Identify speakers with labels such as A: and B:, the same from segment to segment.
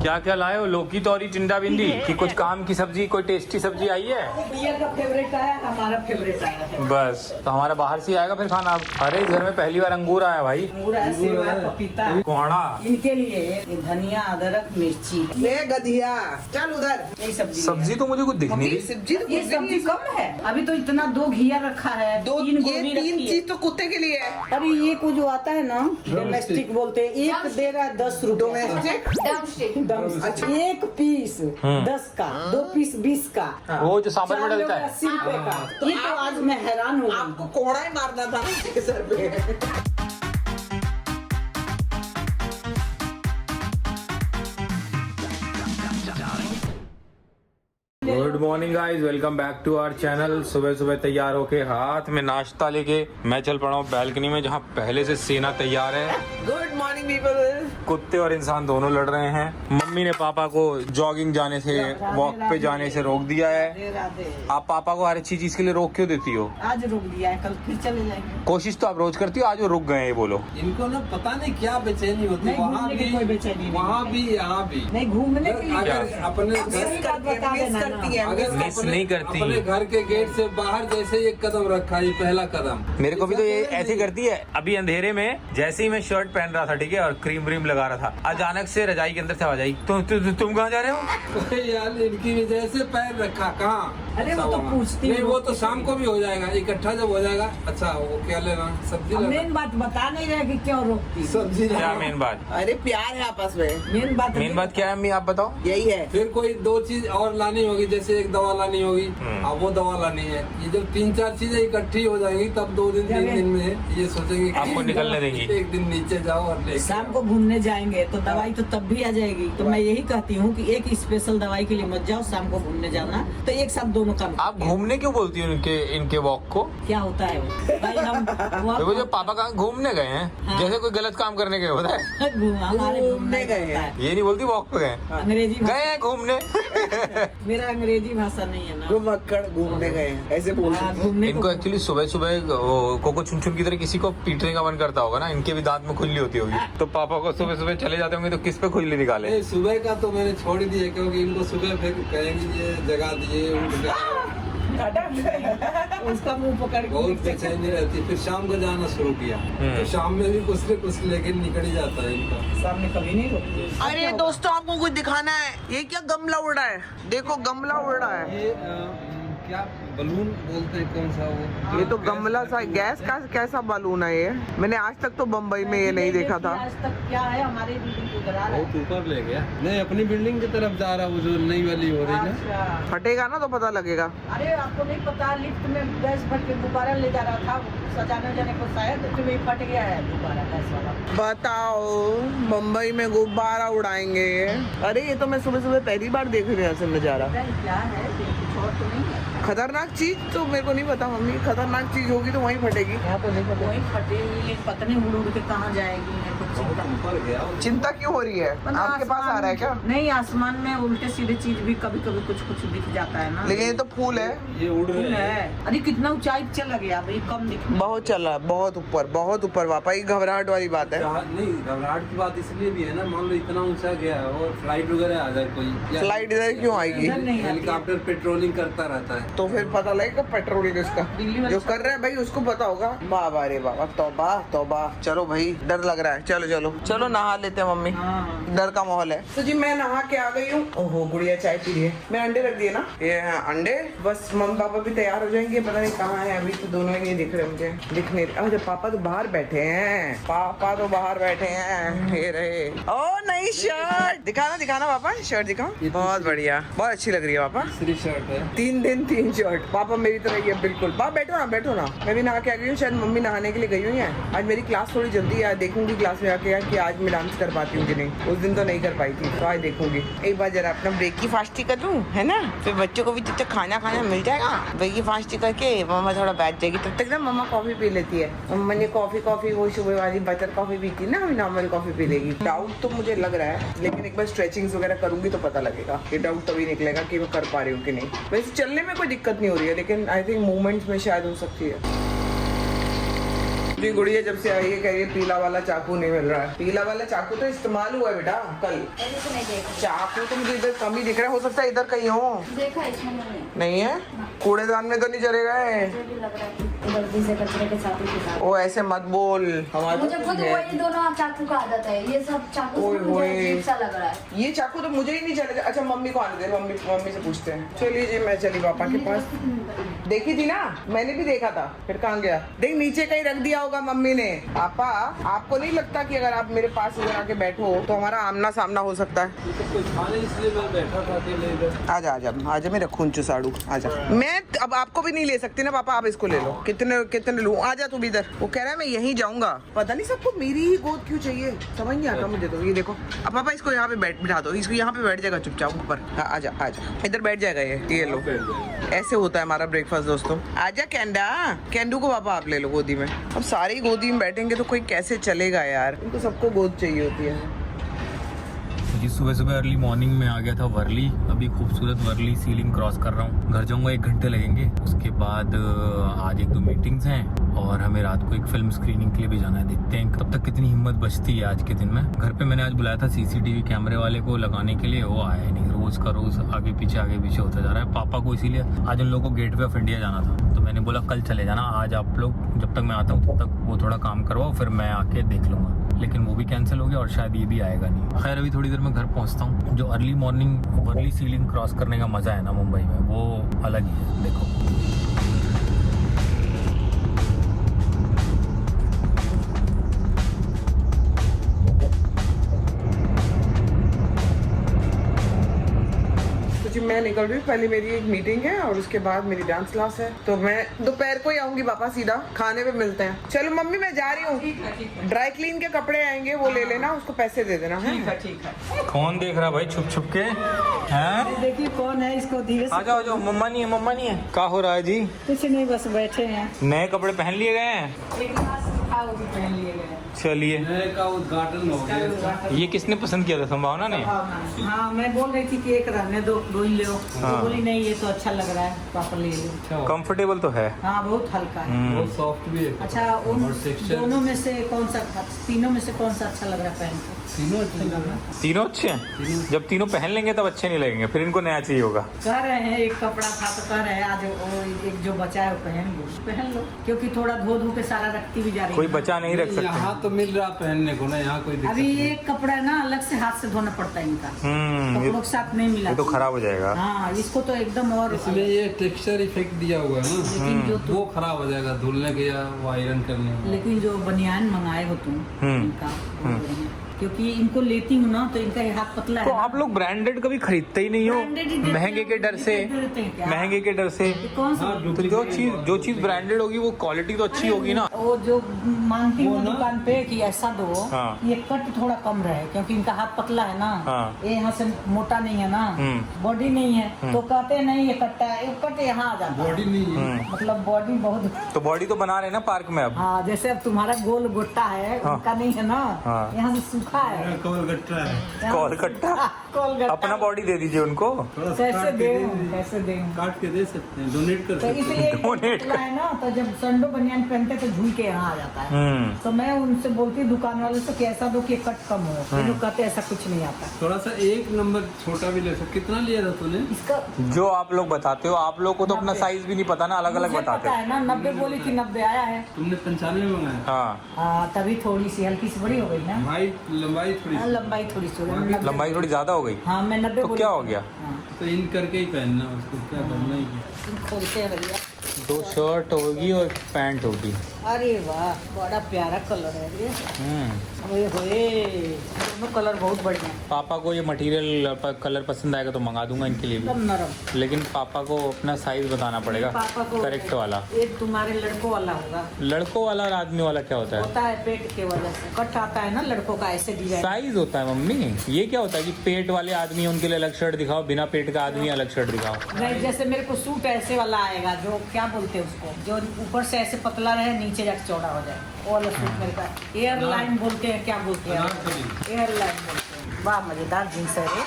A: क्या क्या लाए हो? लौकी, तोरी, टिंडा, भिंडी की कुछ काम की सब्जी, कोई टेस्टी सब्जी आई है?
B: भैया का फेवरेट है, हमारा फेवरेट है।
A: बस तो हमारा बाहर से आएगा फिर खाना। अरे इस घर में पहली बार अंगूर आया भाई।
B: अंगूर है, सेब है, पपीता है।
A: कोहड़ा
B: इनके लिए ये धनिया, अदरक, मिर्ची,
C: ले गधिया चल उधर।
B: यही सब्जी
A: सब्जी तो मुझे कुछ दिख नहीं रही।
C: सब्जी तो
B: ये सब्जी कम है। अभी तो इतना 2 घिया रखा है,
C: दो
B: 3
C: ये
B: गोभी
C: 3
B: रखी है।
C: चीज तो कुत्ते के लिए है।
B: अरे ये को जो आता है ना डोमेस्टिक बोलते हैं, एक दे रहा है 10 रुपए।
C: डोमेस्टिक
B: एक पीस 10 का, 2 पीस 20 का,
A: वो जो सांभर में डलता है।
B: 80 रुपए का। ये तो आज मैं हैरान हूँ।
C: आपको कोहड़ा ही मारना था ना इसके सर पे।
A: Good morning guys, welcome back to our channel. सुबह सुबह तैयार होके हाथ में नाश्ता लेके मैं चल पड़ा हूँ बैल्कनी में, जहाँ पहले से सेना तैयार है।
C: Good morning people.
A: कुत्ते और इंसान दोनों लड़ रहे हैं। मम्मी ने पापा को जॉगिंग जाने से, वॉक पे जाने से रोक दिया है।
B: राधे राधे।
A: आप पापा को हर अच्छी चीज के लिए रोक क्यों देती हो?
B: आज रुक दिया है, कल फिर चले जाएंगे।
A: कोशिश तो आप रोज करती हो, आज वो रुक गए हैं, ये बोलो।
D: इनको ना पता नहीं क्या बेचैनी होती है,
B: नहीं,
D: वहाँ
B: घूमने की
D: भी
B: कोई बेचैनी नहीं।
D: वहाँ भी यहाँ भी।
B: नहीं घूमने के लिए
D: अगर अपने
B: सही
D: घर
B: बात बता देना ना।
D: अगर
A: मिस
D: अपने-
A: नहीं करती।
D: अपने घर के गेट से बाहर जैसे एक कदम रखा, ये पहला कदम।
A: मेरे को भी तो ये ऐसे करती है। अभी अंधेरे में जैसे ही मैं शर्ट पहन रहा था, ठीक है, और क्रीम व्रीम लगा रहा था, अचानक से रजाई के अंदर से आवाज आई, तुम कहाँ जा रहे हो?
D: यार इनकी वजह से पैर रखा कहाँ?
B: अरे वो तो
D: वहाँ।
B: पूछती
D: नहीं, वो
B: है।
D: तो शाम को भी हो जाएगा, इकट्ठा जब हो जाएगा। अच्छा वो क्या लेना? सब्जी
B: अब
D: लेना।
B: मेन बात बता नहीं रहे कि क्यों रोकती।
D: सब्जी
A: क्या
D: लेना।
A: मेन बात?
C: अरे प्यार है आपस में,
B: मेन बात
A: क्या है अम्मी, आप बताओ।
C: यही है।
D: फिर कोई 2 चीज और लानी होगी, जैसे एक दवा लानी होगी, अब वो दवा लानी है। ये जब 3-4 चीजें इकट्ठी हो जाएंगी, तब 2 दिन 3 दिन में ये सोचेंगे कि
A: आपको निकलने देंगी।
D: एक दिन नीचे जाओ और लेके
B: शाम
D: आओ।
B: को घूमने जाएंगे तो दवाई तो तब भी आ जाएगी। तो मैं यही कहती हूँ कि एक स्पेशल दवाई के लिए मत जाओ, शाम को घूमने जाना तो एक साथ दोनों काम।
A: आप घूमने क्यों बोलती हो इनके वॉक को?
B: क्या होता है वो? भाई हम
A: देखो जो पापा कहाँ घूमने गए हैं,
B: हाँ।
A: जैसे कोई गलत काम करने गए होता है।
B: हमारे घूमने
C: गए
B: गए
C: हैं।
A: ये नहीं बोलती वॉक पे गए,
B: अंग्रेजी
A: गए हैं घूमने।
B: मेरा अंग्रेजी भाषा नहीं है ना।
C: घुमक्कड़ घूमने गए हैं, ऐसे बोल
B: हाँ, घूमने
A: इनको
B: को
A: एक्चुअली सुबह सुबह कोको चुन चुन की तरह किसी को पीटने का मन करता होगा ना। इनके भी दांत में खुजली होती होगी, तो पापा को सुबह सुबह चले जाते होंगे तो किस पे खुजली निकाले?
D: नहीं, सुबह का तो मैंने छोड़ ही दिया, क्योंकि इनको सुबह फिर कहेंगे ये जगा दिए, उठ गए।
B: उसका मुंह पकड़ के
D: बहुत बेचैनी रहती। फिर शाम को जाना शुरू किया, तो शाम में भी कुछ न कुछ लेके निकल ही जाता है इनका।
B: सामने कभी नहीं रोकती।
C: अरे दोस्तों आपको कुछ दिखाना है। ये क्या गमला उड़ रहा है? देखो गमला उड़ रहा है।
D: ये क्या बलून बोलते हैं, कौन सा वो?
C: ये तो गमला सा गैस का कैसा बलून है ये? मैंने आज तक तो बम्बई में ये नहीं देखा था।
B: आज तक क्या है, हमारे बिल्डिंग उधर आ रहा है।
D: बहुत ऊपर ले गया। नहीं, अपनी बिल्डिंग की तरफ जा रहा, वो जो नई वाली हो रही है।
B: अच्छा।
C: फटेगा ना तो पता लगेगा।
B: अरे आपको नहीं पता, लिफ्ट में गैस भर के गुब्बारा ले जा रहा था, सजाने जाने को शायद तो भी फट गया है गुब्बारा गैस वाला।
C: बताओ मुंबई में गुब्बारा उड़ाएंगे। अरे ये तो मैं सुबह सुबह पहली बार देख रही हूँ ऐसे नजारा।
B: पता नहीं क्या है, ये कुछ और तो नहीं है।
C: खतरनाक चीज तो मेरे को नहीं पता मम्मी। खतरनाक चीज होगी तो वहीं फटेगी।
B: वही फटेगी, पता नहीं उड़ उड़ के कहाँ जाएगी। मेरे को चिंता।
D: ऊपर गया।
C: चिंता क्यों हो रही है?
B: मतलब
C: आपके पास आ रहा है क्या?
B: नहीं, आसमान में उल्टे सीधे चीज भी कभी कभी कुछ कुछ दिख जाता है ना।
C: लेकिन ये तो फूल है।
D: ये उड़ रहे
B: फूल
D: हैं।
B: है। अरे कितना ऊंचाई पे चला गया भाई, कम दिख।
C: बहुत चला, बहुत ऊपर पापा। ये घबराहट वाली बात है।
D: नहीं, घबराहट की बात इसलिए भी है ना, मान लो इतना ऊंचा गया है और फ्लाइट वगैरह आ जाए कोई, या
C: फ्लाइट इधर क्यों आएगी?
B: इधर नहीं आती है।
D: हेलीकॉप्टर पेट्रोलिंग करता रहता है।
C: तो फिर पता लगेगा पेट्रोल किसका।
B: दिल्ली वाले
C: जो कर रहा है भाई उसको पता होगा। बाबा रे बाबा, तौबा तौबा। चलो भाई, डर लग रहा है। चलो चलो चलो नहा लेते हैं मम्मी।
B: हाँ।
C: डर का माहौल है। तो जी मैं नहा के आ गई हूँ। ओहो गुड़िया चाय पी रही है। मैं अंडे रख दिए ना, ये हैं अंडे। बस मम्मी पापा भी तैयार हो जाएंगे। पता नहीं कहाँ है अभी, तो दोनों ही नहीं दिख रहे मुझे। दिख नहीं रहे। अच्छा पापा तो बाहर बैठे हैं। पापा तो बाहर बैठे हैं। ये रहे। ओ नई शर्ट दिखाना दिखाना पापा, शर्ट दिखाओ। बहुत बढ़िया, बहुत अच्छी लग रही है पापा।
D: दूसरी शर्ट है।
C: 3 दिन 3 शर्ट। पापा मेरी तरह ही है बिल्कुल। पापा बैठो ना बैठो ना। मैं भी नहा के आ गई हूँ। शायद मम्मी नहाने के लिए गई हुई है। आज मेरी क्लास थोड़ी जल्दी है। देखूंगी क्लास में आके कि आज मैं डांस कर पाती हूँ कि नहीं। उस दिन तो नहीं कर पाई थी, तो आज देखूंगी। एक बार जरा अपना ब्रेकफास्ट ही कर लूँ, है ना? फिर बच्चों को भी जब तक खाना मिल जाएगा, ब्रेकफास्ट करके मम्मा थोड़ा बैठ जाएगी। तब तक ना मम्मा कॉफी पी लेती है। मम्मा ने कॉफी वो सुबह वाली बटर कॉफी पी थी ना, अभी नॉर्मल कॉफी पी लेगी। डाउट तो मुझे लग रहा है, लेकिन एक बार स्ट्रेचिंग्स वगैरह करूंगी तो पता लगेगा। ये डाउट तभी निकलेगा कि मैं कर पा रही हूँ कि नहीं। वैसे चलने में कोई दिक्कत नहीं हो रही है, लेकिन आई थिंक मूवमेंट्स में शायद हो सकती है। जी गुड़िया जब से आई है कह रही है पीला वाला चाकू नहीं मिल रहा है। पीला वाला चाकू तो इस्तेमाल हुआ है बेटा कल। चाकू तो मुझे इधर कम ही दिख रहा है, हो सकता है इधर कहीं हो।
E: देखा इसमें
C: नहीं है, कूड़ेदान में तो नहीं चलेगा है।
E: मुझे भी लग रहा है कि गलती से कचरे के साथ ही खिला।
C: ओ ऐसे मत बोल, हमारे
E: मुझे खुद वही दोनों चाकू का आदत है, ये सब चाकू
C: ओए
E: से मुझे
C: होए।
E: अजीब सा लग रहा है।
C: ये चाकू तो मुझे ही नहीं चलेगा। अच्छा मम्मी को आने दे, मम्मी से पूछते हैं। चलिए जी मैं चली पापा के पास। देखी थी ना, मैंने भी देखा था, फिर कहाँ गया? देख नीचे कहीं रख दिया होगा मम्मी ने। पापा आपको नहीं लगता कि अगर आप मेरे पास इधर आके बैठो तो हमारा आमना सामना हो सकता है?
D: कोई था नहीं इसलिए मैं बैठा था अकेले इधर।
C: आजा आजा आजा मेरा खूंचो साड़ू आजा। मैं अब आपको भी नहीं ले सकती ना पापा, आप इसको ले लो। कितने कितने लूं? आजा तू भी इधर। वो कह रहा है मैं यहीं जाऊंगा। पता नहीं सबको मेरी ही गोद क्यों चाहिए, समझ नहीं आता मुझे तो। ये देखो अब पापा इसको यहाँ पे बिठा दो, इसको यहाँ पे बैठ जाएगा चुपचाप ऊपर। हाँ आजा आजा इधर बैठ जाएगा ये लो। ऐसे होता है हमारा ब्रेकफास्ट दोस्तों। आजा कैंडा, कैंडू को पापा आप ले लो गोदी में। अब सारे ही गोदी में बैठेंगे तो कोई कैसे चलेगा यार, इनको सबको गोद चाहिए होती है।
A: जी सुबह सुबह अर्ली मॉर्निंग में आ गया था वर्ली। अभी खूबसूरत वर्ली सीलिंग क्रॉस कर रहा हूँ। घर जाऊँगा 1 घंटे लगेंगे। उसके बाद आज 1-2 मीटिंग्स हैं और हमें रात को एक फिल्म स्क्रीनिंग के लिए भी जाना है। देखते हैं कब तक कितनी हिम्मत बचती है आज के दिन में। घर पे मैंने आज बुलाया था CCTV कैमरे वाले को लगाने के लिए, वो आया नहीं। रोज का रोज आगे पीछे होता जा रहा है। पापा को इसीलिए आज उन लोगों को गेटवे ऑफ इंडिया जाना था, तो मैंने बोला कल चले जाना, आज आप लोग जब तक मैं आता हूँ तब तक वो थोड़ा काम करवाओ, फिर मैं आके देख लूंगा। लेकिन वो भी कैंसिल हो गया और शायद ये भी आएगा नहीं। खैर अभी थोड़ी देर में घर पहुंचता हूँ। जो early morning Worli sea link cross करने का मजा है ना मुंबई में, वो अलग ही है। देखो
C: जी मैं निकल रही हूँ, पहले मेरी एक मीटिंग है और उसके बाद मेरी डांस क्लास है, तो मैं दोपहर को ही आऊंगी पापा, सीधा खाने पे मिलते हैं। चलो मम्मी मैं जा रही हूँ, ड्राई क्लीन के कपड़े आएंगे वो ले लेना, उसको पैसे दे देना।
B: ठीक है।
A: कौन देख रहा भाई छुप छुप के? हैं?
B: देखिए कौन है, इसको धीरे से।
A: आ जाओ मम्मा नहीं है, मम्मा नहीं है। क्या हो रहा है जी?
B: कुछ नहीं, बस बैठे हैं।
A: नए कपड़े पहन लिए गए हैं?
B: एक गिलास था, वो भी पहन लिए गए।
A: चलिए।
D: नए का उद्घाटन हो गया।
A: ये किसने पसंद किया था? संभावना ने?
B: हाँ मैं बोल रही थी कि एक रहने दो ही ले।
A: हाँ।
B: तो बोली नहीं ये तो अच्छा लग रहा है, पापा ले लो।
A: कंफर्टेबल तो है।
B: हाँ बहुत हल्का है।
D: बहुत सॉफ्ट भी है।
B: अच्छा उन
D: और texture-
B: दोनों में से कौन सा, तीनों में से कौन सा अच्छा लग रहा है पहन के?
D: तीनों अच्छे लग रहे हैं।
A: तीनों अच्छे हैं। जब तीनों पहन लेंगे तब अच्छे नहीं लगेंगे, फिर इनको नया चाहिए होगा।
B: कह रहे हैं एक कपड़ा था तो कह रहे हैं आज वो एक जो बचा है वो पहन लो, क्योंकि थोड़ा धो के सारा रखती भी जा रही
A: कोई
B: है।
A: बचा नहीं रख सकते।
D: यहाँ तो मिल रहा पहनने को ना, यहाँ कोई दिक्कत
B: अभी
D: नहीं।
B: एक कपड़ा है ना, अलग से हाथ से धोना पड़ता है इनका। कपड़ों के साथ नहीं मिला।
A: ये तो खराब हो जाएगा।
B: हाँ इसको तो एकदम। और
D: इसमें ये टेक्सचर इफेक्ट दिया हुआ है ना,
B: लेकिन जो
D: वो खराब हो जाएगा धुलने के या वो आयरन करने में।
B: लेकिन जो बनियान मंगाए हो तुम इनका, वो बढ़िया। क्योंकि इनको लेती हूँ ना तो इनका ये हाथ पतला
A: तो
B: है।
A: आप लोग ब्रांडेड कभी खरीदते ही नहीं हो?
B: Branded ही देते
A: महंगे
B: हैं,
A: के डर से?
B: देते हैं क्या?
A: महंगे के डर से?
B: ये कौन सा?
A: तो जो चीज ब्रांडेड होगी वो क्वालिटी तो अच्छी होगी ना।
B: वो जो मांगती
D: वो
B: हूँ
D: ना-
B: दुकान पे कि ऐसा दो,
A: हाँ।
B: ये कट थोड़ा कम रहे, क्योंकि इनका हाथ पतला है ना।
A: हाँ।
B: ये यहाँ से मोटा नहीं है ना, बॉडी नहीं है, तो कहते हैं नहीं ये कट्टा है, ये कट यहाँ आ जाता है।
D: बॉडी नहीं है।
B: मतलब बॉडी बहुत।
A: तो बॉडी तो बना रहे हैं ना पार्क में अब।
B: हाँ जैसे अब तुम्हारा गोल गोट्टा है,
A: हाँ।
B: उनका नहीं है ना।
A: हाँ।
B: यहाँ से सूखा है।
D: कलगट्टा है।
A: कोलकाता।
B: कोलगट्टा।
A: अपना बॉडी दे दीजिए उनको।
D: थोड़ा
B: कैसे
D: काट के
B: दे
D: दे-
B: कैसे दे
D: काट के दे सकते हैं, डोनेट कर
B: तो
D: सकते हैं।
B: इसलिए
A: Donate
B: पतला है ना, तो जब संडो बनियान पहनते तो झूल के यहाँ आ जाता है। तो मैं उनसे बोलती दुकान वाले से कि ऐसा दो कि कट कम हो, ये लोग कहते ऐसा कुछ नहीं आता।
D: थोड़ा सा 1 नंबर छोटा भी ले सकते। कितना लिया था तूने?
B: इसका
A: जो आप लोग बताते हो, आप लोग को तो अपना
B: 90
A: साइज भी नहीं पता ना, अलग अलग
B: मुझे
A: बताते
B: पता
A: हो।
B: है ना, 90 बोली थी, 90 आया है।
D: तुमने 95 मंगाया।
A: हाँ
B: तभी थोड़ी सी हल्की सी बड़ी हो गई ना।
D: हाइट लंबाई थोड़ी सी।
B: लंबाई थोड़ी सी हो गई। 90
A: लंबाई थोड़ी ज्यादा हो गई।
B: हाँ मैं 90
A: तो
B: बोली
A: क्या
B: थी।
A: हो गया?
B: हाँ,
D: तो इन करके ही पहनना उसको, क्या करना ही है।
B: खोलते हैं भैया।
A: 2 शर्ट होगी और 1 पैंट होगी।
B: अरे वाह बड़ा प्यारा कलर है ये। ओए होए, दोनों कलर बहुत बढ़िया है।
A: पापा को ये मटेरियल कलर पसंद आएगा तो मंगा दूंगा इनके लिए
B: एकदम
A: भी,
B: नरम।
A: लेकिन पापा को अपना साइज बताना पड़ेगा।
B: पापा को
A: करेक्ट वाला।
B: ये तुम्हारे लड़कों वाला होगा।
A: लड़कों वाला और आदमी वाला क्या होता है?
B: होता है पेट के वजह से कट आता है ना लड़कों का, ऐसे डिजाइन।
A: साइज होता है मम्मी। ये क्या होता है कि पेट वाले आदमी उनके लिए अलग शर्ट दिखाओ, बिना पेट का आदमी अलग शर्ट दिखाओ।
B: नहीं जैसे मेरे को सूट ऐसे वाला आएगा, जो क्या बोलते हैं उसको, जो ऊपर से ऐसे पतला रहे नीचे जाके चौड़ा हो जाए, वो वाला सूट मेरे का। एयरलाइन बोलते हैं, क्या बोलते हैं? एयरलाइन बोलते हैं। वाह मजेदार जींस है ये।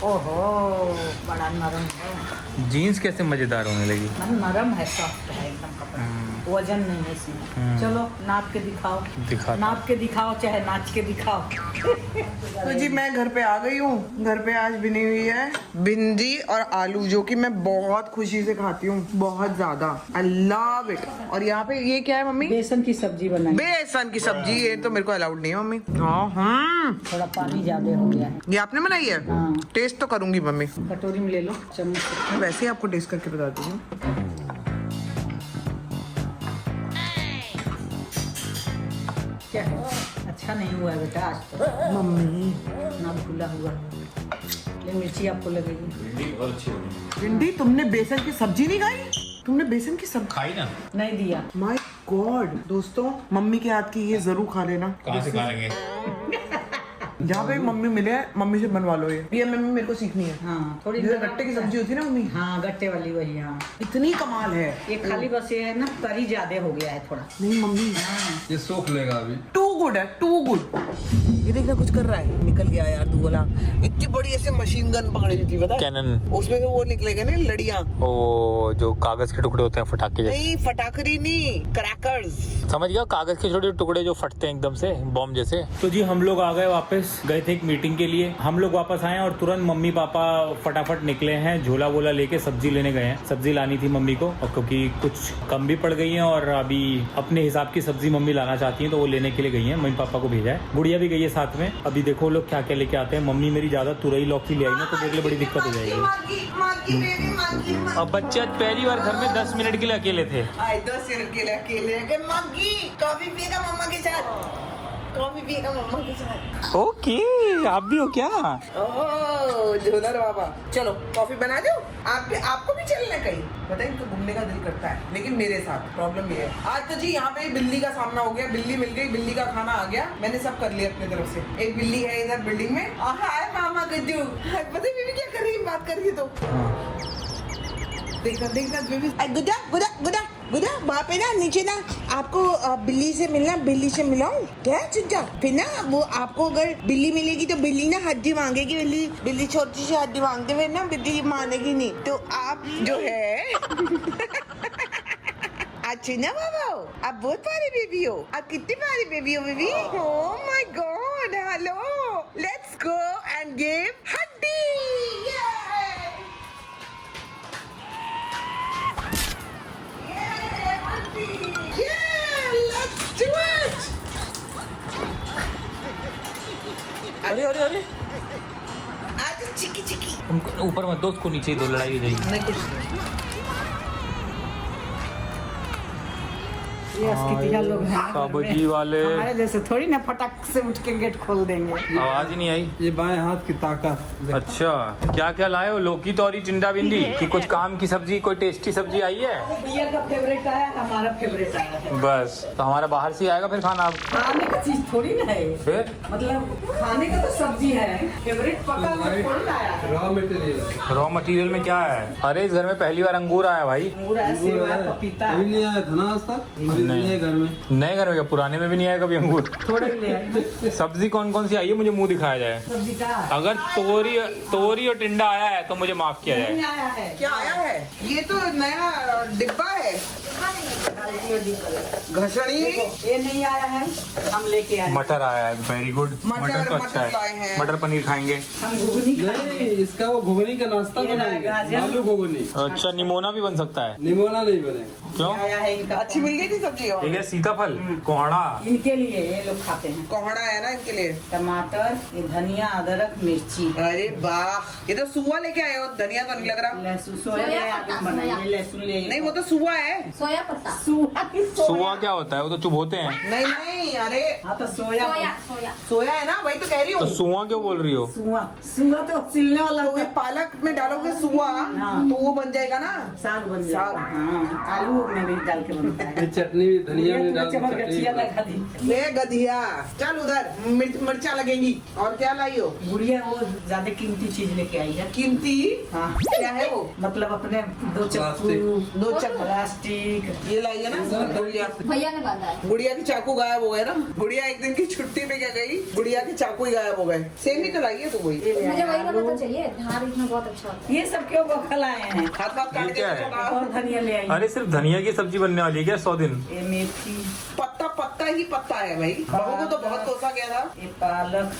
B: ओहो बड़ा नरम है।
A: जीन्स कैसे मजेदार होने लगी?
B: नरम है, सॉफ्ट है एकदम कपड़ा। वजन नहीं है इसमें। चलो नाप के दिखाओ,
A: दिखाता
B: नाप के दिखाओ चाहे नाच के दिखाओ।
C: तो जी मैं घर पे आ गई हूँ। घर पे आज बनी हुई है भिंडी और आलू, जो कि मैं बहुत खुशी से खाती हूँ, बहुत ज्यादा। I love it. और यहाँ पे ये क्या है मम्मी?
B: बेसन की सब्जी बनाई।
C: बेसन की सब्जी। ये तो मेरे को अलाउड नहीं है मम्मी।
B: थोड़ा पानी ज्यादा हो गया है।
C: ये आपने बनाई है?
B: हाँ।
C: टेस्ट तो करूंगी मम्मी।
B: कटोरी में ले लो चम्मच से।
C: मैं वैसे ही आपको टेस्ट करके बताती हूँ।
B: क्या है? अच्छा नहीं हुआ है बेटा आज तो।
C: मम्मी
B: ना भूला हुआ। ये मिर्ची आपको लगेगी।
C: भिंडी तुमने बेसन की सब्जी नहीं खाई? तुमने बेसन की सब्जी
A: खाई ना?
B: नहीं दिया।
C: माय गॉड दोस्तों, मम्मी के हाथ की ये जरूर खा लेना।
A: कहाँ से खा लेंगे?
C: जहाँ पे मम्मी मिले मम्मी से बनवा लो। ये मम्मी मेरे को सीखनी है।
B: हाँ थोड़ी
C: जैसे गट्टे की सब्जी होती है ना मम्मी,
B: हाँ गट्टे वाली वही। हाँ
C: इतनी कमाल है।
B: ये खाली बस ये है ना तरी ज्यादा हो गया है थोड़ा।
C: नहीं मम्मी
D: ये सोख लेगा अभी।
C: टू गुड है, टू गुड। ये देखना कुछ कर रहा है। निकल गया यार दूल्हा। इतनी बड़ी ऐसे मशीन गन पकड़ी थी पता है?
A: कैनन।
C: उसमें से वो निकलेगा ना लड़ियाँ।
A: ओ जो कागज के टुकड़े होते हैं फटाके जैसे।
C: नहीं फटाकरी नहीं, क्रैकर्स।
A: समझ गया, कागज के छोटे टुकड़े जो फटते हैं एकदम से बॉम्ब जैसे। तो जी हम लोग आ गए वापस, गए थे एक मीटिंग के लिए। हम लोग वापस आए और तुरंत मम्मी पापा फटाफट निकले हैं, झोला वोला लेके सब्जी लेने गए हैं। सब्जी लानी थी मम्मी को, और क्योंकि कुछ कम भी पड़ गई है और अभी अपने हिसाब की सब्जी मम्मी लाना चाहती है, तो वो लेने के लिए गई है। मम्मी पापा को भेजा है, गुड़िया भी गई है साथ में। अभी देखो लोग क्या क्या लेके आते हैं। मम्मी मेरी ज्यादा तुरई लौकी ले आई ना, तो देख ले बड़ी दिक्कत हो जाएगी। अब बच्चे आज पहली बार घर में 10 मिनट के लिए अकेले थे।
C: 10 मिनट के लिए अकेले मम्मी कॉफी पिएगा मम्मा के साथ। कॉफी पिएगा मम्मा के साथ।
A: ओके, आप भी हो क्या?
C: ओह जोधर बाबा, चलो कॉफी बना दो। आपको भी चलना है कहीं? पता है इनको घूमने का दिल करता है, लेकिन मेरे साथ प्रॉब्लम ये है। आज तो जी यहाँ पे बिल्ली का सामना हो गया। बिल्ली मिल गई, बिल्ली का खाना आ गया। मैंने सब कर लिया अपनी तरफ से। एक बिल्ली है इधर बिल्डिंग में। हाय मामा गज्जू। पता है बेबी क्या कर रही है? बात कर रही है तो देखना देखना बेबी। गुदा गुदा गुदा गुदा वहाँ पे ना नीचे ना आपको बिल्ली से मिलना, बिल्ली से मिलाऊं क्या चिंचा? फिर ना वो आपको अगर बिल्ली मिलेगी तो बिल्ली ना हड्डी मांगेगी। बिल्ली छोटी सी हड्डी मांगते हुए ना बिल्ली मानेगी नहीं। तो आप जो है अच्छी ना बाबा, आप बहुत प्यारी बेबी हो। आप कितनी प्यारी बेबी हो baby. Oh my God, hello, let's go and give हड्डी।
A: अरे अरे अरे,
C: आज चिकी चिकी।
A: ऊपर मत दो उसको, नीचे ही दो, लड़ाई हो जाएगी।
C: नहीं कुछ नहीं।
B: ये अस्कितिया लोग हैं
A: सब्जी वाले।
B: हमारे जैसे थोड़ी ना फटाक से उठ के गेट खोल देंगे।
A: आवाज ही नहीं आई।
D: ये बाएं हाथ की ताकत।
A: अच्छा, क्या क्या लाए हो? लौकी, तोरी, टिंडा, भिंडी की कुछ काम की सब्जी, कोई टेस्टी सब्जी आई है?
B: भैया का फेवरेट आया, हमारा फेवरेट आया है।
A: बस तो हमारा बाहर से ही आएगा फिर खाना। अब
B: खाने का चीज थोड़ी ना है,
A: फिर
B: मतलब खाने का तो सब्जी है। फेवरेट पका हुआ थोड़ी ना आया है।
D: Raw material.
A: रॉ मटेरियल में क्या है? अरे इस घर में पहली बार अंगूर आया भाई।
B: अंगूर है, सेब है, पपीता
D: अभी
B: है।
D: नहीं आया था ना आज तक? नहीं घर में।
A: नए घर में क्या, पुराने में भी नहीं आया कभी अंगूर?
B: थोड़े ले आए।
A: सब्जी कौन कौन सी आई है, मुझे मुंह दिखाया जाए।
B: सब्जी का
A: अगर तोरी और टिंडा आया है तो मुझे माफ किया
B: नहीं
A: जाए।
B: आया है।
C: क्या आया है? ये तो नया डिब्बा है। घसड़ी
B: ये नहीं आया है, हम लेके आए।
A: मटर आया है, वेरी गुड। मटर तो अच्छा
C: मटर लाए
A: है,
C: हैं।
A: मटर पनीर खाएंगे।
B: हम घुगनी
D: नहीं, इसका वो घुगनी का नाश्ता
B: ये
D: बनाएंगे।
B: गाजर।
D: आलू घुगनी।
A: अच्छा, निमोना भी बन सकता है?
D: निमोना नहीं बनेगा।
A: क्यों?
B: आया है इनका।
C: अच्छी मिल गई थी सब्जी।
A: ठीक है, सीताफल, कोहड़ा।
B: इनके लिए ये लोग खाते हैं।
C: कोहड़ा है ना इनके लिए।
B: टमाटर, ये धनिया, अदरक, मिर्ची,
C: अरे वाह, ये तो सुआ लेके आए हो। धनिया तो नहीं लग रहा।
B: लहसुन, सोया ले आके बनाइए। लहसुन ले,
C: नहीं वो तो सुआ है।
E: सोया पत्ता।
A: सुआ क्या होता है? वो तो चुभोते हैं।
C: नहीं नहीं, अरे
B: हाँ तो सोया
E: सोया
C: सोया है ना, वही तो कह रही
A: तो
C: हूँ।
A: सुआ क्यों बोल रही हो?
B: सुआ तो सिलने वाला
C: तो ये पालक में डालोगे सुआ
B: हाँ।
C: तो वो बन जाएगा ना
B: साग बन जाएगा।
C: साग।
B: हाँ, आलू में भी डाल के बनता है।
D: ये चटनी धनिया में डाल
B: चमक
D: के
B: गठिया
D: चटनी
B: लगा दी।
C: ले गधिया, चल उधर मिर्चा लगेंगी। और क्या लाई हो?
B: गुड़िया वो ज्यादा कीमती चीज लेके आई है।
C: कीमती?
B: हाँ,
C: क्या है वो?
B: मतलब अपने दो चक्कू,
D: प्लास्टिक।
C: दो चक्कू
B: प्लास्टिक।
C: ये लाई है ना गुड़िया।
E: भैया ने बांधा है।
C: गुड़िया के चाकू गायब हो गए ना। गुड़िया एक दिन की छुट्टी में क्या गई, गुड़िया के चाकू ही गायब हो गए। सेम ही तो लाई है तू वही।
E: मुझे वही वाला तो चाहिए, धार इसमें बहुत अच्छा होता है।
B: ये सब क्यों बखल आए हैं?
C: हाथ हाथ काट
A: ये क्या है?
C: के
B: और धनिया ले आई।
A: अरे सिर्फ धनिया की सब्जी बनने वाली है क्या 100 दिन?
B: ये मेथी,
C: पत्ता पत्ता ही पत्ता है भाई। बहू को तो बहुत कोसा गया था।
B: ये पालक।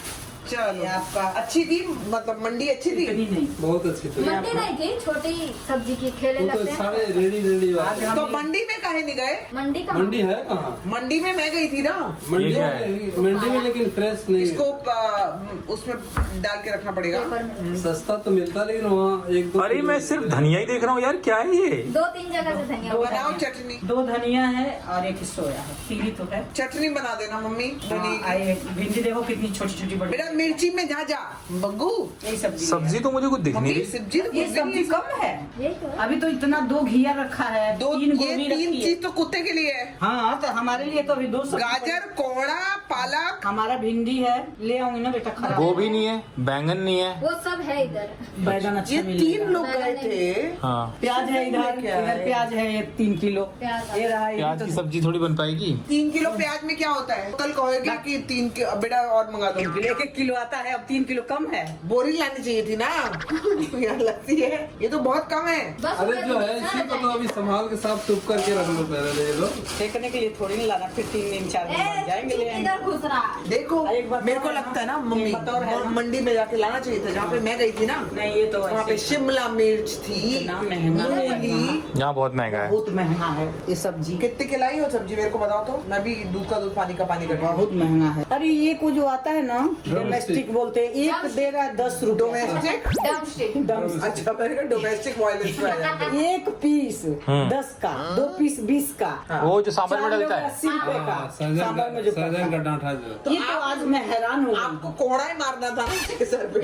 C: चलो
B: ये आपका
C: अच्छी थी, मतलब मंडी अच्छी थी।
B: इतनी नहीं।
D: बहुत अच्छी थी।
E: मंडी नहीं थी, छोटी सब्जी की ठेले
D: वो तो
E: लगते हैं।
D: सारे रेडी
B: आज हम
C: तो मंडी में काहे नहीं गए?
E: मंडी का
D: मंडी है कहाँ?
C: मंडी में मैं गई थी ना।
D: मंडी
A: क्या है?
D: मंडी में लेकिन फ्रेश नहीं है।
C: इसको उसमें डाल के रखना पड़ेगा।
E: पेपर में
D: सस्ता तो मिलता लेकिन वहाँ एक दो
A: अरे मैं सिर्फ धनिया ही देख रहा हूँ यार, क्या है ये?
E: 2-3 जगह से धनिया
C: बनाओ
E: उठाया।
C: चटनी।
B: 2 धनिया है और 1 सोया है। 3 ही तो है।
C: चटनी बना देना मम्मी। धनी
B: भिंडी देखो कितनी छोटी छोटी बड़ी।
C: बेटा मिर्ची में जा बग्गू।
B: यही सब्जी है।
A: सब्जी तो मुझे कुछ दिख नहीं
C: मम्मी
A: रही।
C: सब्जी तो
B: ये
C: कुछ भी
B: सब्जी
C: नहीं।
B: कम है।
E: यही तो है।
B: अभी तो इतना 2 घिया रखा है। 3
C: ये
B: गोभी
C: 3
B: रखी है।
C: चीज तो कुत्ते के लिए है।
B: हाँ, तो हमारे लिए तो अभी 2 सब्जी।
C: गाजर, कोहड़ा, पालक।
B: हमारा भिंडी है, ले आऊंगी ना बेटा। खराब
A: गोभी नहीं है, बैंगन नहीं है।
E: वो सब है इधर।
B: बैगन अच्छा
C: ये
B: मिलेगा।
C: 3 लोग गए थे।
A: हाँ,
B: प्याज है इधर,
C: क्या है?
B: इधर प्याज है 1-3 किलो।
E: प्याज।
B: ये रहा, ये
A: प्याज
B: तो
A: की सब्जी थोड़ी बन पाएगी?
C: 3 किलो प्याज में क्या होता है? कल कहोगे कि 3 किलो बेटा और मंगा दो।
B: 1-1 किलो आता है, अब 3 किलो कम है।
C: बोरी लानी चाहिए थी ना। यार लगती है, ये तो बहुत कम है।
E: बस
D: अरे जो है
E: उधर
D: इसी को तो
E: जाएंगे।
D: अभी संभाल के साफ चुप करके रख लो पहले ये लो।
B: फेंकने के लिए थोड़ी नहीं लाना, फिर 3 दिन 4 दिन बाद जाएंगे ले आएंगे।
E: इधर घुस रहा है।
C: देखो
B: एक बात
C: मेरे को
B: और है
C: लगता है ना
B: ना,
C: मम्मी
B: एक बात और है ना।
C: मंडी में जाके लाना चाहिए था, जहाँ पे मैं गई थी ना।
B: नहीं, ये तो
C: वहाँ पे
B: ऐसे
C: शिमला मिर्च थी,
B: इतना महंगा
C: मूली।
A: यहाँ बहुत महंगा है।
B: बहुत महंगा है ये सब्जी।
C: कितने की लाई हो सब्जी मेरे को बताओ तो। मैं भी दूध का दूध पानी का पानी कर
B: बहुत महंगा है। अरे ये को जो आता है ना, डोमेस्टिक बोलते हैं, एक दे रहा है 10 रुपए।
C: डोमेस्टिक।
E: ड्रमस्टिक।
C: अच्छा मैंने कहा डोमेस्टिक वायलेंस में आ जाते हैं।
B: 1 पीस 10 का, 2 पीस 20 का,
A: वो जो सांभर में
B: 4
A: डलता है।
B: 80 रुपए का।
D: हाँ,
B: सांभर में जो
D: सहजन का
B: पड़ता है।
D: डांठा जो।
B: तो ये तो आज मैं हैरान हो
C: आपको
B: गई।
C: कोहड़ा ही मारना था ना सर पे।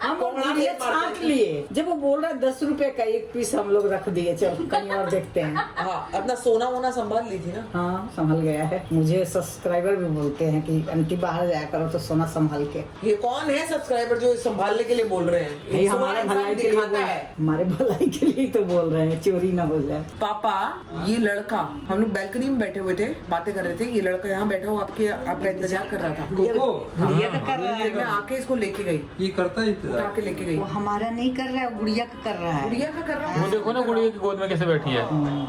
B: हम
C: कोहड़ा
B: लिए
C: नहीं मारते
B: छांट लिए। जब वो बोल रहा है 10 रुपए का 1 पीस, हम लोग रख दिए। चलो कहीं और देखते हैं।
C: हाँ अपना सोना वोना संभाल ली थी ना।
B: हाँ, संभल गया है। मुझे सब्सक्राइबर भी बोलते हैं कि आंटी बाहर जाया करो तो सोना संभाल के।
C: ये कौन है सब्सक्राइबर जो संभालने के लिए बोल रहे हैं?
B: ये हमारे
C: सोना
B: भलाई के लिए
C: दिखाता
B: बोल-
C: है।
B: हमारे भलाई के लिए तो बोल रहे हैं, चोरी ना हो जाए।
C: पापा ये लड़का, हम लोग बैल्कनी में बैठे हुए थे, बातें कर रहे थे। ये लड़का यहाँ बैठा हुआ आपका इंतजार कर रहा था।
D: कोको
B: गुड़िया का कर रहा
C: फिर मैं
B: है।
C: आके इसको लेके गई,
D: ये करता ही
C: उठा
D: इंतजार।
C: के लेके गई।
B: वो हमारा नहीं कर रहा है, गुड़िया का कर रहा है।
C: गुड़िया का कर रहा
A: वो
C: हूँ।
A: देखो ना गुड़िया की गोद में कैसे बैठी है।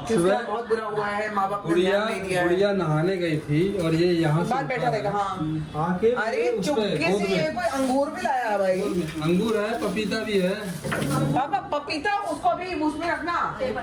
C: किसका बहुत बुरा हुआ है, माँ बाप ने
D: गुड़िया
C: ध्यान नहीं दिया है।
D: गुड़िया नहाने गई थी और ये यहाँ से
C: बाहर बैठा रहेगा। हाँ
D: आके
C: अरे
D: उस पे
C: चुपके
D: गोद
C: से ये
D: में
C: कोई अंगूर भी लाया है भाई।
D: अंगूर है, पपीता भी है,
C: पापा पपीता उसको भी उसमें रखना।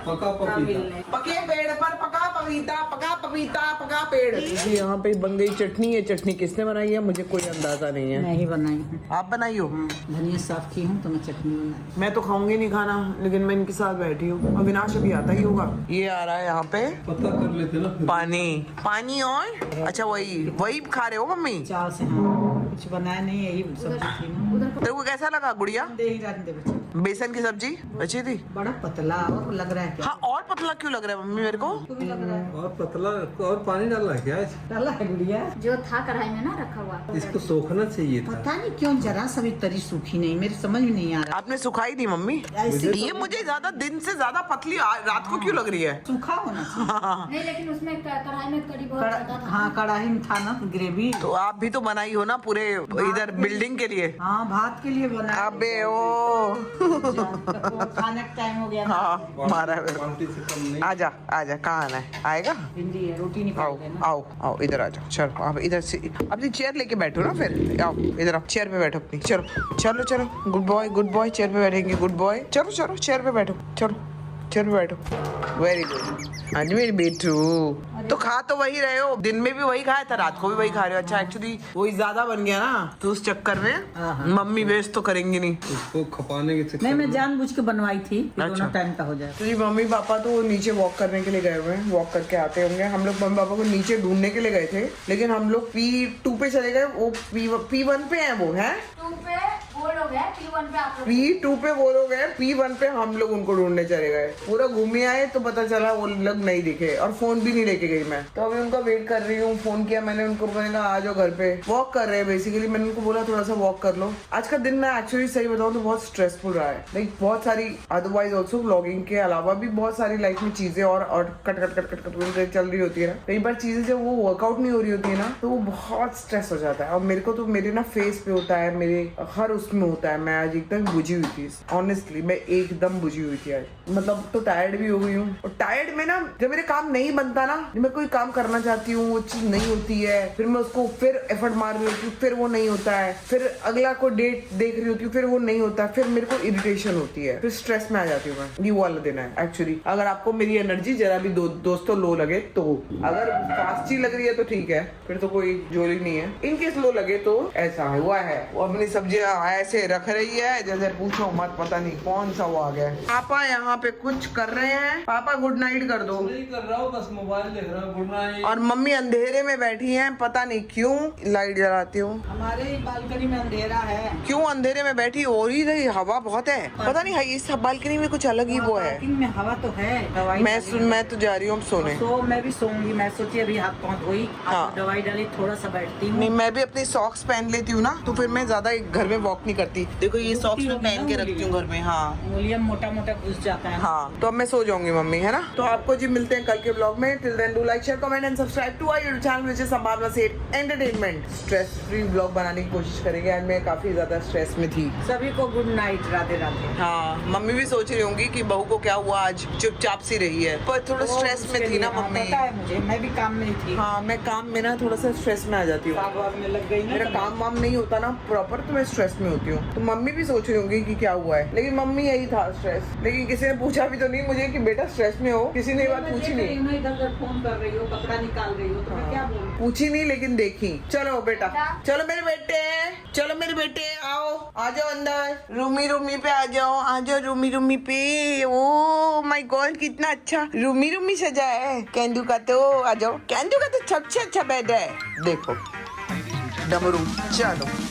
D: पका पपीता।
C: पके पेड़ पर पका पपीता, पका पपीता, पका पेड़। यहाँ पे बन गई चटनी। ये चटनी किसने बनाई है मुझे कोई अंदाजा नहीं है।
B: मैं ही बनाई हूँ।
C: आप बनाई हो?
B: धनिया साफ की हूँ तो मैं चटनी बनाई।
C: मैं तो खाऊंगी नहीं खाना, लेकिन मैं इनके साथ बैठी हूँ। अविनाश अभी आता ही होगा। ये आ रहा है यहाँ पे
D: पता कर लेते ना फिर।
C: पानी पानी। और अच्छा वही खा रहे हो मम्मी?
B: चाव से। हाँ, कुछ बनाया नहीं, यही सब्जी थी ना।
C: तेरे को कैसा लगा गुड़िया?
B: दे ही रहने दे बच्चे।
C: बेसन की सब्जी अच्छी थी।
B: बड़ा पतला और लग रहा है क्या?
C: हाँ और पतला क्यों लग रहा है मम्मी मेरे को?
B: आपको भी लग रहा है?
D: और पतला और पानी डालना है क्या इसमें?
B: डाला है गुड़िया?
E: जो था कढ़ाई में ना रखा हुआ।
D: इसको सोखना चाहिए था।
B: पता नहीं क्यों जरा सा भी तरी सूखी नहीं, मेरी समझ में नहीं आ रहा।
C: आपने सुखाई नहीं मम्मी?
B: ऐसे
C: ये मुझे ज्यादा दिन से ज्यादा पतली रात को क्यों लग रही है?
B: सूखा होना चाहिए।
E: नहीं लेकिन उसमें कढ़ाई में कड़ी बहुत ज्यादा था।
B: हाँ, कढ़ाई में था ना ग्रेवी।
C: तो आप भी तो बनाई हो ना पूरे इधर बिल्डिंग के लिए।
B: हाँ, भात के लिए बना।
C: अबे ओ
B: खाने का टाइम हो गया ना।
C: हाँ मारा है मेरे को।
D: क्वांटिटी से कम नहीं।
C: आजा आजा, कहाँ आना है? आएगा?
B: भिंडी है, रोटी नहीं
C: आओ
B: खाओगे ना?
C: आओ आओ इधर आ जाओ। चलो आप इधर से अपनी चेयर लेके बैठो ना, फिर आओ इधर आओ, चेयर पे बैठो अपनी। चलो चलो चलो, गुड बॉय चेयर पे बैठेंगे। गुड बॉय, चलो चलो चेयर पे बैठो, चलो चेयर पे बैठो। Very good. हाँ जी मेरी बेटू, तो खा तो वही रहे हो, दिन में भी वही खाया था, रात को भी वही खा रहे हो। अच्छा एक्चुअली वही ज्यादा बन गया ना, तो उस चक्कर में मम्मी वेस्ट तो करेंगी नहीं।
D: उसको खपाने के चक्कर
B: नहीं, मैं
D: में।
B: जानबूझ के बनवाई थी कि
C: अच्छा।
B: दोनों टाइम का हो जाए।
C: तो जी मम्मी पापा तो नीचे वॉक करने के लिए गए हुए हैं, वॉक करके आते होंगे। हम लोग मम्मी पापा को नीचे ढूंढने के लिए गए थे, लेकिन हम लोग P2 पे चले गए। वो P1 पे है वो है।
E: 2 पे वो लोग हैं, P1 पे आप लोग
C: P2 पे वो लोग हैं, P1 पे हम लोग उनको ढूंढने चले गए। पूरा घूमे आए तो पता चला वो लोग नहीं दिखे और फोन भी नहीं लेके गई मैं। तो अभी उनका वेट कर रही हूँ। फोन किया मैंने उनको, मैंने कहा आ जाओ घर पे। वॉक कर रहे हैं बेसिकली। मैंने उनको बोला थोड़ा सा वॉक कर लो। आज का दिन मैं एक्चुअली सही बताऊँ तो बहुत स्ट्रेसफुल रहा है। लाइक बहुत सारी अदरवाइज ऑल्सो व्लॉगिंग के अलावा भी बहुत सारी लाइफ में चीजें और कट चल रही होती है ना। कई बार चीजें जब वो वर्कआउट नहीं हो रही होती है ना तो वो बहुत स्ट्रेस हो जाता है। और मेरे को तो मेरे ना फेस पे होता है, मेरे हर उसमें होता है। मैं आज एकदम बुझी हुई थी, ऑनेस्टली मैं एकदम बुझी हुई थी आज। मतलब तो टायर्ड भी हो गई हूँ। और टायर्ड में ना जब मेरे काम नहीं बनता ना, मैं कोई काम करना चाहती हूँ वो चीज नहीं होती है, फिर मैं उसको फिर एफर्ट मार रही होती हूँ, फिर वो नहीं होता है, फिर अगला को डेट देख रही होती हूँ, फिर वो नहीं होता, फिर मेरे को इरिटेशन होती है, फिर स्ट्रेस में आ जाती हूँ मैं। ये वो वाला दिन है एक्चुअली। अगर आपको मेरी एनर्जी जरा भी दोस्तों लो लगे तो, अगर फास्ट ही लग रही है तो ठीक है, फिर तो कोई जोली नहीं है। इनकेस लो लगे तो ऐसा हुआ है। वो अपनी सब्जियां ऐसे रख रही है जैसे पूछो मत, पता नहीं कौन सा वो आ गया है। पापा यहाँ पे कुछ कर रहे हैं। पापा गुड नाइट कर दो।
D: नहीं कर रहा हूँ, बस मोबाइल देख रहा हूँ। Good night.
C: और मम्मी अंधेरे में बैठी हैं, पता नहीं क्यों लाइट जलाती हूँ।
B: हमारे बालकनी में अंधेरा है।
C: क्यों अंधेरे में बैठी हो रही रही? हवा बहुत है, पता नहीं है इस बालकनी में कुछ अलग ही वो है।
B: बालकनी में हवा तो है। दवाई
C: मैं तो जा रही हूँ सोने।
B: तो मैं भी सोऊंगी। मैं सोची अभी हाथ पाँव धोई,
C: हाँ।
B: दवाई डाली, थोड़ा सा बैठती हूँ।
C: नहीं, मैं भी अपनी सॉक्स पहन लेती हूँ ना, तो फिर मैं ज्यादा घर में वॉक नहीं करती। देखो ये सॉक्स मैं पहन के रखती हूँ घर में। हाँ
B: मूलियम मोटा मोटा घुस जाता है।
C: हाँ, तो अब मैं सो जाऊंगी मम्मी, है ना। तो आपको जी मिलते हैं कल के ब्लॉग में। Till then do like share comment and subscribe to our YouTube channel which is Sambhavna Seth entertainment. Stress free blog बनाने की कोशिश करेंगे। आज मैं काफी ज्यादा स्ट्रेस में थी।
B: सभी को गुड नाइट, राधे राधे।
C: हाँ, मम्मी भी सोच रही होंगी कि बहू को क्या हुआ, आज चुपचाप सी रही है, पर थोड़ा स्ट्रेस में थी ना मम्मी।
B: पता है मुझे, मैं भी काम में ही थी।
C: हाँ, मैं काम में ना थोड़ा सा स्ट्रेस में आ जाती हूँ।
B: साग वाग में लग गई ना।
C: मेरा काम वाम नहीं होता ना प्रॉपर, तो मैं स्ट्रेस में होती हूँ। तो मम्मी भी सोच रही होंगी कि क्या हुआ है, लेकिन मम्मी यही था स्ट्रेस। लेकिन किसी ने पूछा भी तो नहीं मुझे कि बेटा स्ट्रेस में हो, किसी ने ये बात पूछी नहीं।
B: इधर फोन कर रही हो, कपड़ा निकाल रही हो, तो मैं क्या बोलूं?
C: पूछी नहीं लेकिन देखी। चलो बेटा, चलो मेरे बेटे, चलो मेरे बेटे, आओ आ जाओ अंदर। रूमी पे आ जाओ रूमी पे। ओ माय गॉड, कितना अच्छा रूमी सजा है। केंदू का तो आ जाओ, केंदू का तो सबसे अच्छा बेड है। देखो डमरू, चलो।